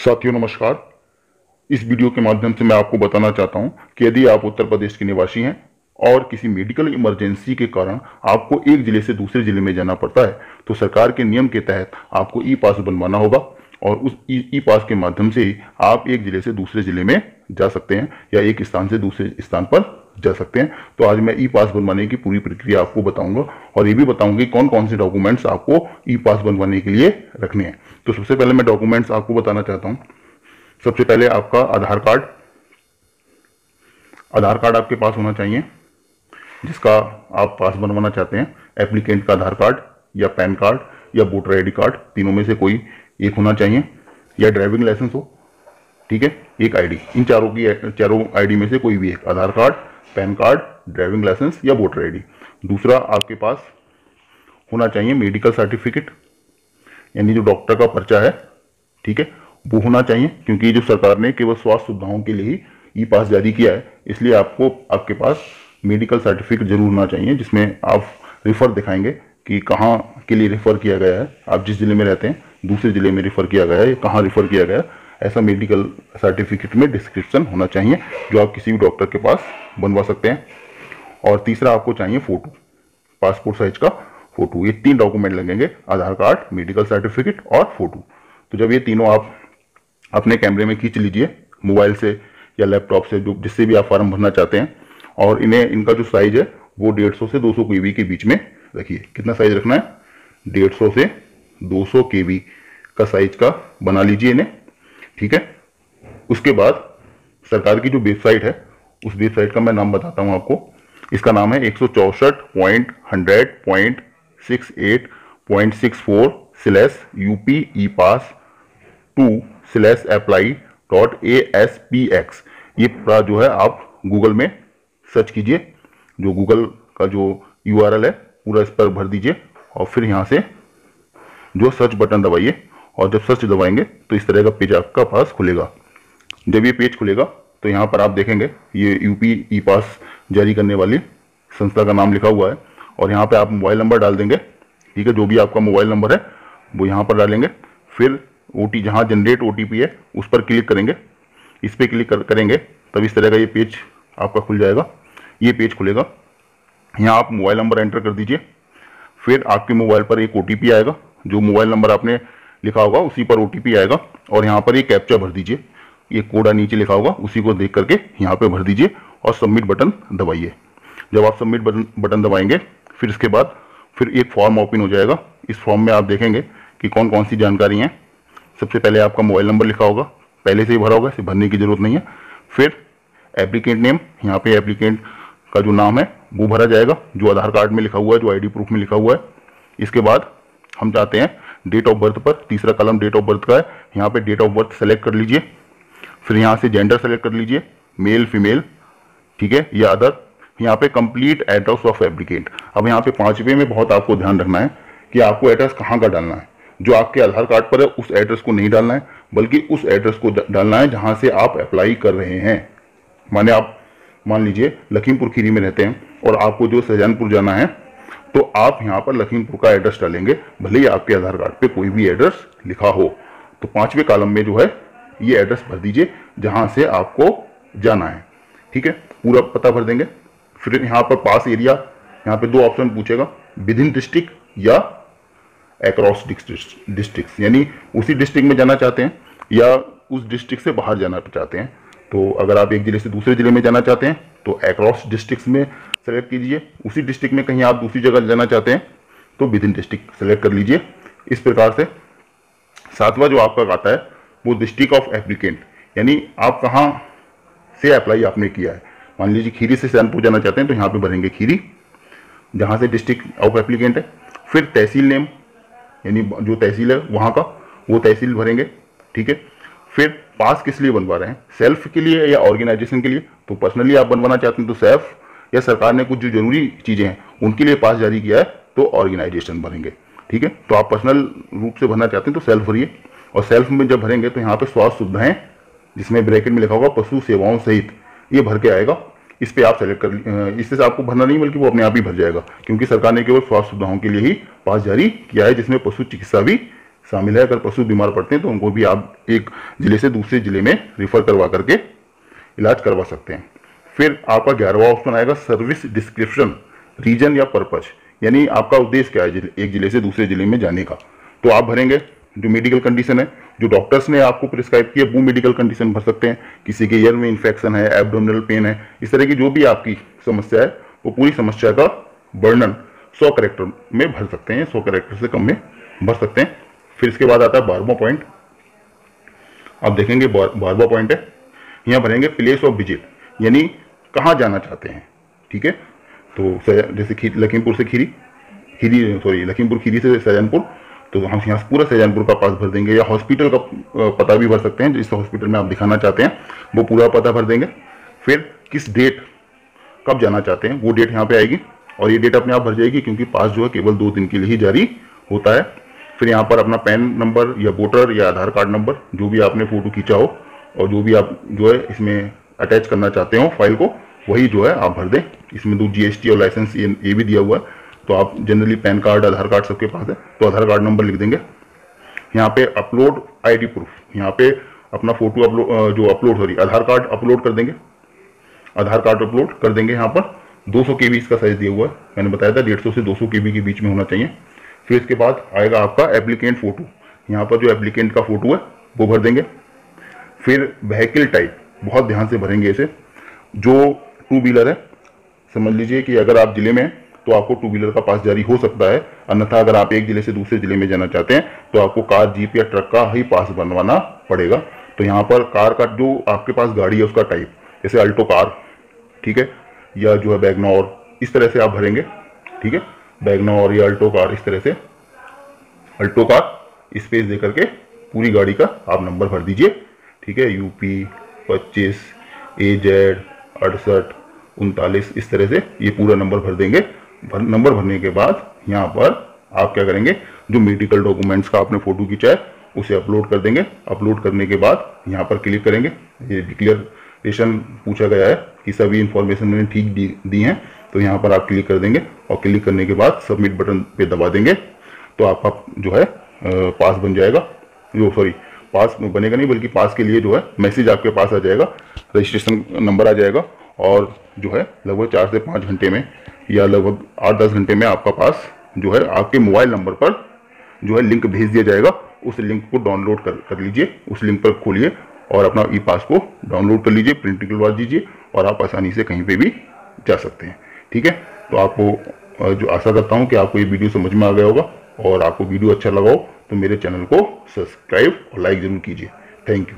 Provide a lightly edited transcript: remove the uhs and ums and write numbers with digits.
साथियों नमस्कार। इस वीडियो के माध्यम से मैं आपको बताना चाहता हूं कि यदि आप उत्तर प्रदेश के निवासी हैं और किसी मेडिकल इमरजेंसी के कारण आपको एक जिले से दूसरे जिले में जाना पड़ता है तो सरकार के नियम के तहत आपको ई पास बनवाना होगा और उस ई पास के माध्यम से ही आप एक जिले से दूसरे जिले में जा सकते हैं या एक स्थान से दूसरे स्थान पर जा सकते हैं। तो आज मैं ई पास बनवाने की पूरी प्रक्रिया आपको बताऊंगा और ये भी बताऊंगा कि कौन कौन से डॉक्यूमेंट्स आपको ई पास बनवाने के लिए रखने हैं। तो सबसे पहले मैं डॉक्यूमेंट्स आपको बताना चाहता हूँ। सबसे पहले आपका आधार कार्ड। आधार कार्ड आपके पास होना चाहिए जिसका आप पास बनवाना चाहते हैं। एप्लीकेंट का आधार कार्ड या पैन कार्ड या वोटर आईडी कार्ड, तीनों में से कोई एक होना चाहिए, या ड्राइविंग लाइसेंस हो, ठीक है, एक आईडी। इन चारों आईडी में से कोई भी एक, Aadhaar card, PAN card, driving licence या वोटर आईडी। दूसरा आपके पास होना चाहिए मेडिकल सर्टिफिकेट, यानी जो डॉक्टर का पर्चा है, ठीक है, वो होना चाहिए, क्योंकि जो सरकार ने केवल स्वास्थ्य सुविधाओं के लिए ही ई पास जारी किया है, इसलिए आपको आपके पास मेडिकल सर्टिफिकेट जरूर होना चाहिए जिसमें आप रेफर दिखाएंगे कि कहाँ के लिए रेफर किया गया है, आप जिस जिले में रहते हैं दूसरे जिले में रेफर किया गया है या कहाँ रेफर किया गया है, ऐसा मेडिकल सर्टिफिकेट में डिस्क्रिप्शन होना चाहिए जो आप किसी भी डॉक्टर के पास बनवा सकते हैं। और तीसरा आपको चाहिए फोटो, पासपोर्ट साइज का फोटो। ये 3 डॉक्यूमेंट लगेंगे, आधार कार्ड, मेडिकल सर्टिफिकेट और फोटो। तो जब ये तीनों आप अपने कैमरे में खींच लीजिए मोबाइल से या लैपटॉप से, जो जिससे भी आप फॉर्म भरना चाहते हैं, और इनका जो साइज है वो 150 से 200 केबी के बीच में रखिए। कितना साइज रखना है? 150 से 200 केबी का साइज का बना लीजिए इन्हें, ठीक है। उसके बाद सरकार की जो वेबसाइट है उस वेबसाइट का मैं नाम बताता हूं आपको। इसका नाम है 164.100.68.64/UP-E-Pass2/apply.aspx। ये पूरा जो है आप गूगल में सर्च कीजिए, जो गूगल का जो URL है पूरा इस पर भर दीजिए और फिर यहाँ से जो सर्च बटन दबाइए, और जब सर्च दबाएंगे तो इस तरह का पेज आपका पास खुलेगा। जब ये पेज खुलेगा तो यहाँ पर आप देखेंगे ये यूपी ई पास जारी करने वाली संस्था का नाम लिखा हुआ है, और यहाँ पे आप मोबाइल नंबर डाल देंगे, ठीक है, जो भी आपका मोबाइल नंबर है वो यहाँ पर डालेंगे। फिर जहाँ जनरेट OTP है उस पर क्लिक करेंगे। इस पर क्लिक करेंगे तब इस तरह का ये पेज आपका खुल जाएगा। ये पेज खुलेगा, यहाँ आप मोबाइल नंबर एंटर कर दीजिए। फिर आपके मोबाइल पर एक OTP आएगा, जो मोबाइल नंबर आपने लिखा होगा उसी पर OTP आएगा, और यहाँ पर एक कैप्चा भर दीजिए। ये कोड नीचे लिखा होगा उसी को देख करके यहाँ पे भर दीजिए और सबमिट बटन दबाइए। जब आप सबमिट बटन दबाएंगे फिर इसके बाद फिर एक फॉर्म ओपन हो जाएगा। इस फॉर्म में आप देखेंगे कि कौन कौन सी जानकारी हैं। सबसे पहले आपका मोबाइल नंबर लिखा होगा, पहले से ही भरा होगा, इसे भरने की जरूरत नहीं है। फिर एप्लीकेंट नेम, यहाँ पे एप्लीकेंट का जो नाम है वो भरा जाएगा, जो आधार कार्ड में लिखा हुआ है, जो ID प्रूफ में लिखा हुआ है। इसके बाद हम चाहते हैं डेट ऑफ बर्थ पर, तीसरा कॉलम डेट ऑफ बर्थ का है, यहाँ पे डेट ऑफ बर्थ सेलेक्ट कर लीजिए। फिर यहाँ से जेंडर सेलेक्ट कर लीजिए, मेल फीमेल, ठीक है, या अदर। यहाँ पे कंप्लीट एड्रेस ऑफ एप्लीकेंट। अब यहाँ पे 5वें में बहुत आपको ध्यान रखना है कि आपको एड्रेस कहाँ का डालना है। जो आपके आधार कार्ड पर है उस एड्रेस को नहीं डालना है, बल्कि उस एड्रेस को डालना है जहाँ से आप अप्लाई कर रहे हैं। माने आप मान लीजिए लखीमपुर खीरी में रहते हैं और आपको जो शाहजहानपुर जाना है, तो आप यहाँ पर लखीमपुर का एड्रेस डालेंगे, भले ही आपके आधार कार्ड पे कोई भी एड्रेस लिखा हो। तो 5वें कॉलम में जो है ये एड्रेस भर दीजिए जहाँ से आपको जाना है, ठीक है, पूरा पता भर देंगे। फिर यहाँ पर पास एरिया, यहाँ पे 2 ऑप्शन पूछेगा, विद इन डिस्ट्रिक्ट या अक्रॉस डिस्ट्रिक्ट, यानी उसी डिस्ट्रिक्ट में जाना चाहते हैं या उस डिस्ट्रिक्ट से बाहर जाना चाहते हैं। तो अगर आप एक जिले से दूसरे जिले में जाना चाहते हैं तो अक्रॉस डिस्ट्रिक्ट में सेलेक्ट कीजिए। उसी डिस्ट्रिक्ट में कहीं आप दूसरी जगह जाना चाहते हैं तो विद इन डिस्ट्रिक्ट सेलेक्ट कर लीजिए। इस प्रकार से 7वां जो आपका आता है वो डिस्ट्रिक्ट ऑफ एप्लीकेंट, यानी आप कहाँ से अप्लाई आपने किया है। मान लीजिए खीरी से शाहजहानपुर जाना चाहते हैं तो यहाँ पे भरेंगे खीरी, जहाँ से डिस्ट्रिक्ट ऑफ एप्लीकेंट है। फिर तहसील नेम, यानी जो तहसील है वहाँ का वो तहसील भरेंगे, ठीक है। फिर पास किस लिए बनवा रहे हैं, सेल्फ के लिए या ऑर्गेनाइजेशन के लिए। तो पर्सनली आप बनवाना चाहते हैं तो सेल्फ, या सरकार ने कुछ जो जरूरी चीज़ें हैं उनके लिए पास जारी किया है तो ऑर्गेनाइजेशन भरेंगे, ठीक है। तो आप पर्सनल रूप से भरना चाहते हैं तो सेल्फ भरिए, और सेल्फ में जब भरेंगे तो यहाँ पे स्वास्थ्य सुविधाएं, जिसमें ब्रैकेट में लिखा होगा पशु सेवाओं सहित, ये भर के आएगा। इस पे आप सेलेक्ट कर, इससे आपको भरना नहीं बल्कि वो अपने आप ही भर जाएगा, क्योंकि सरकार ने केवल स्वास्थ्य सुविधाओं के लिए ही पास जारी किया है जिसमें पशु चिकित्सा भी शामिल है। अगर पशु बीमार पड़ते हैं तो उनको भी आप एक जिले से दूसरे जिले में रिफर करवा करके इलाज करवा सकते हैं। फिर आपका 11वां ऑप्शन आएगा सर्विस डिस्क्रिप्शन, रीजन या पर्पज, यानी आपका उद्देश्य क्या है एक जिले से दूसरे जिले में जाने का। तो आप भरेंगे जो मेडिकल कंडीशन है, जो डॉक्टर्स ने आपको प्रिस्क्राइब किया वो मेडिकल कंडीशन भर सकते हैं। किसी के ईयर में इन्फेक्शन है, एब्डोमिनल पेन है, इस तरह की जो भी आपकी समस्या है वो पूरी समस्या का वर्णन 100 कैरेक्टर में भर सकते हैं, 100 कैरेक्टर से कम में भर सकते हैं। फिर इसके बाद आता है 12वां पॉइंट। आप देखेंगे 12वां पॉइंट है, यहाँ भरेंगे प्लेस ऑफ विजिट, यानी कहाँ जाना चाहते हैं। ठीक है, तो जैसे लखीमपुर से लखीमपुर खीरी से सहजानपुर, तो हम यहाँ पूरा सहजानपुर का पास भर देंगे, या हॉस्पिटल का पता भी भर सकते हैं, जिस हॉस्पिटल में आप दिखाना चाहते हैं वो पूरा पता भर देंगे। फिर किस डेट कब जाना चाहते हैं वो डेट यहाँ पे आएगी, और ये डेट अपने आप भर जाएगी क्योंकि पास जो है केवल 2 दिन के लिए ही जारी होता है। फिर यहाँ पर अपना पैन नंबर या वोटर या आधार कार्ड नंबर, जो भी आपने फोटो खींचा हो और जो भी आप जो है इसमें अटैच करना चाहते हो फाइल को, वही जो है आप भर दें। इसमें तो GST और लाइसेंस ये भी दिया हुआ है, तो आप जनरली पैन कार्ड आधार कार्ड सबके पास है तो आधार कार्ड नंबर लिख देंगे। यहाँ पे अपलोड ID प्रूफ, यहाँ पे अपना फोटो आधार कार्ड अपलोड कर देंगे, आधार कार्ड अपलोड कर देंगे। यहाँ पर 200 KB इसका साइज दिया हुआ है, मैंने बताया था 150 से 200 KB के बीच में होना चाहिए। फिर इसके बाद आएगा आपका एप्लीकेंट फोटो, यहाँ पर जो एप्लीकेंट का फोटो है वो भर देंगे। फिर व्हीकल टाइप, बहुत ध्यान से भरेंगे इसे, जो 2 व्हीलर है, समझ लीजिए कि अगर आप जिले में हैं तो आपको 2 व्हीलर का पास जारी हो सकता है, अन्यथा अगर आप एक जिले से दूसरे जिले में जाना चाहते हैं तो आपको कार, जीप या ट्रक का ही पास बनवाना पड़ेगा। तो यहाँ पर कार का जो आपके पास गाड़ी है उसका टाइप, जैसे अल्टो कार, ठीक है, या जो है वैगनआर, इस तरह से आप भरेंगे। ठीक है, वैगनआर या अल्टो कार, इस तरह से अल्टो कार स्पेस दे करके पूरी गाड़ी का आप नंबर भर दीजिए। ठीक है, UP 25 AZ 68 39, इस तरह से ये पूरा नंबर भर देंगे। नंबर भरने के बाद यहाँ पर आप क्या करेंगे, जो मेडिकल डॉक्यूमेंट्स का आपने फोटो खींचा है उसे अपलोड कर देंगे। अपलोड करने के बाद यहाँ पर क्लिक करेंगे, ये डिक्लेरेशन पूछा गया है कि सभी इंफॉर्मेशन मैंने ठीक दी हैं, तो यहाँ पर आप क्लिक कर देंगे और क्लिक करने के बाद सबमिट बटन पे दबा देंगे, तो आपका जो है पास बन जाएगा। पास बनेगा नहीं बल्कि पास के लिए जो है मैसेज आपके पास आ जाएगा, रजिस्ट्रेशन नंबर आ जाएगा, और जो है लगभग 4 से 5 घंटे में या लगभग 8-10 घंटे में आपका पास जो है आपके मोबाइल नंबर पर जो है लिंक भेज दिया जाएगा। उस लिंक को डाउनलोड कर लीजिए, उस लिंक पर खोलिए और अपना ई पास को डाउनलोड कर लीजिए, प्रिंट निकलवा दीजिए और आप आसानी से कहीं पे भी जा सकते हैं। ठीक है, तो आपको जो आशा करता हूँ कि आपको ये वीडियो समझ में आ गया होगा, और आपको वीडियो अच्छा लगा हो तो मेरे चैनल को सब्सक्राइब और लाइक जरूर कीजिए। Thank you.